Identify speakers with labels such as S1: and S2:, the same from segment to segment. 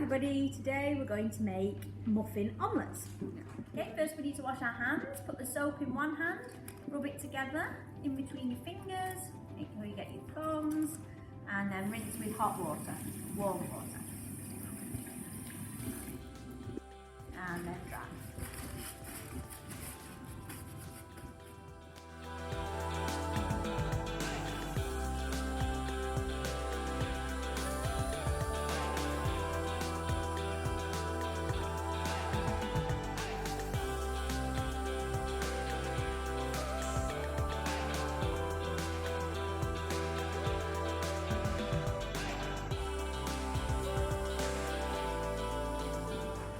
S1: everybody, today we're going to make muffin omelettes. Okay, first we need to wash our hands, put the soap in one hand, rub it together in between your fingers, make sure you get your thumbs, and then rinse with hot water, warm water. And then dry.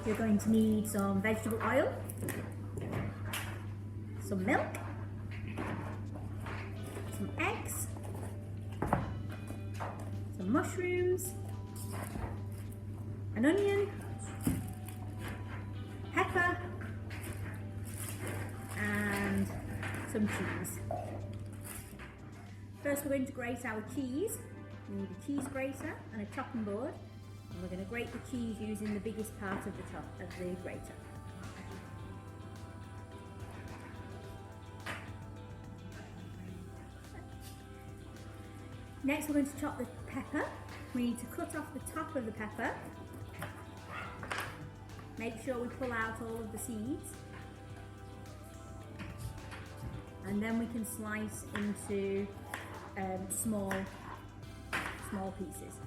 S1: You're going to need some vegetable oil, some milk, some eggs, some mushrooms, an onion, pepper, and some cheese. First we're going to grate our cheese. We need a cheese grater and a chopping board. And we're going to grate the cheese using the biggest part of the grater. Next we're going to chop the pepper. We need to cut off the top of the pepper. Make sure we pull out all of the seeds. And then we can slice into small pieces.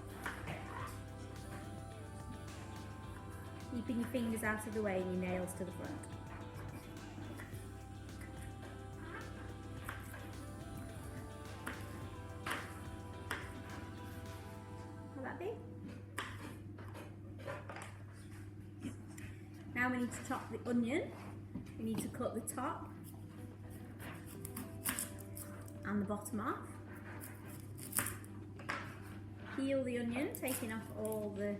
S1: Keeping your fingers out of the way and your nails to the front. Will that be? Now we need to chop the onion. We need to cut the top and the bottom off. Peel the onion, taking off all the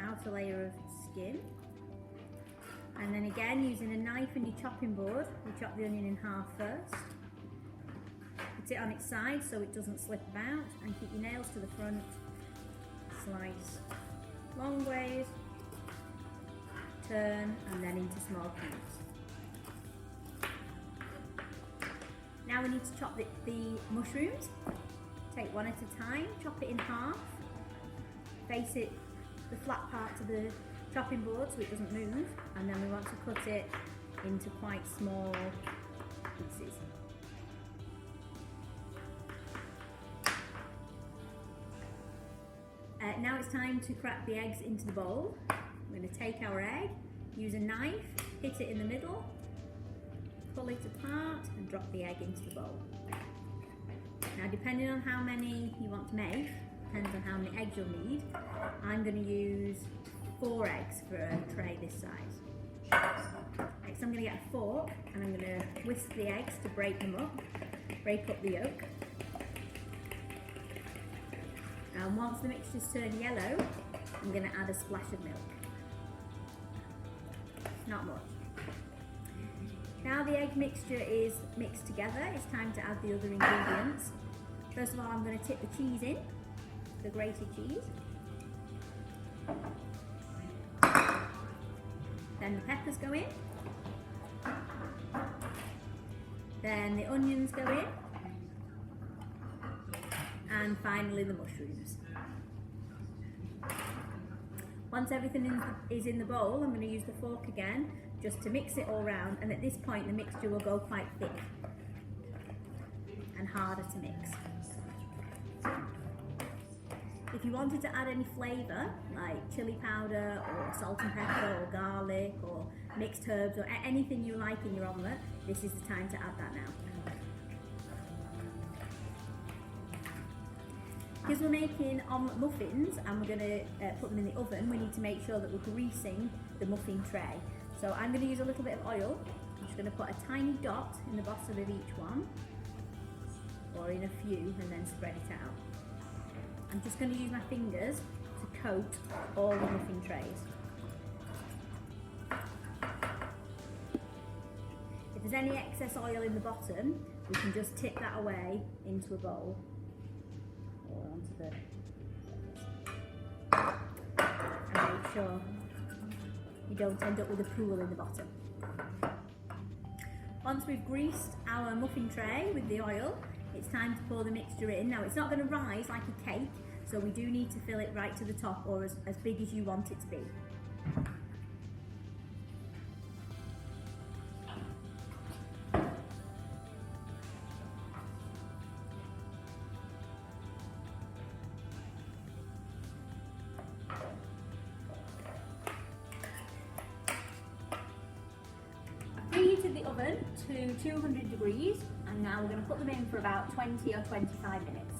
S1: outer layer of skin, and then again using a knife and your chopping board, we chop the onion in half first, put it on its side so it doesn't slip about, and keep your nails to the front, slice long ways, turn, and then into small cubes. Now we need to chop the mushrooms. Take one at a time, chop it in half, face it the flat part to the chopping board so it doesn't move, and then we want to cut it into quite small pieces. Now it's time to crack the eggs into the bowl. We're going to take our egg, use a knife, hit it in the middle, pull it apart and drop the egg into the bowl. Now depending on how many you want to make, depends on how many eggs you'll need, I'm going to use 4 eggs for a tray this size. Next I'm going to get a fork and I'm going to whisk the eggs to break them up, break up the yolk. And once the mixture's turned yellow, I'm going to add a splash of milk. Not much. Now the egg mixture is mixed together, it's time to add the other ingredients. First of all, I'm going to tip the cheese in, the grated cheese. Then the peppers go in. Then the onions go in. And finally the mushrooms. Once everything is in the bowl, I'm going to use the fork again just to mix it all round, and at this point the mixture will go quite thick and harder to mix. If you wanted to add any flavour, like chilli powder or salt and pepper or garlic or mixed herbs or anything you like in your omelette, this is the time to add that now. Because we're making omelette muffins and we're going to put them in the oven, we need to make sure that we're greasing the muffin tray. So I'm going to use a little bit of oil. I'm just going to put a tiny dot in the bottom of each one, or in a few, and then spread it out. I'm just going to use my fingers to coat all the muffin trays. If there's any excess oil in the bottom, we can just tip that away into a bowl or onto the surface. And make sure you don't end up with a pool in the bottom. Once we've greased our muffin tray with the oil, it's time to pour the mixture in. Now it's not going to rise like a cake, so we do need to fill it right to the top, or as big as you want it to be. Preheated the oven to 200 degrees, and now we're going to put them in for about 20 or 25 minutes.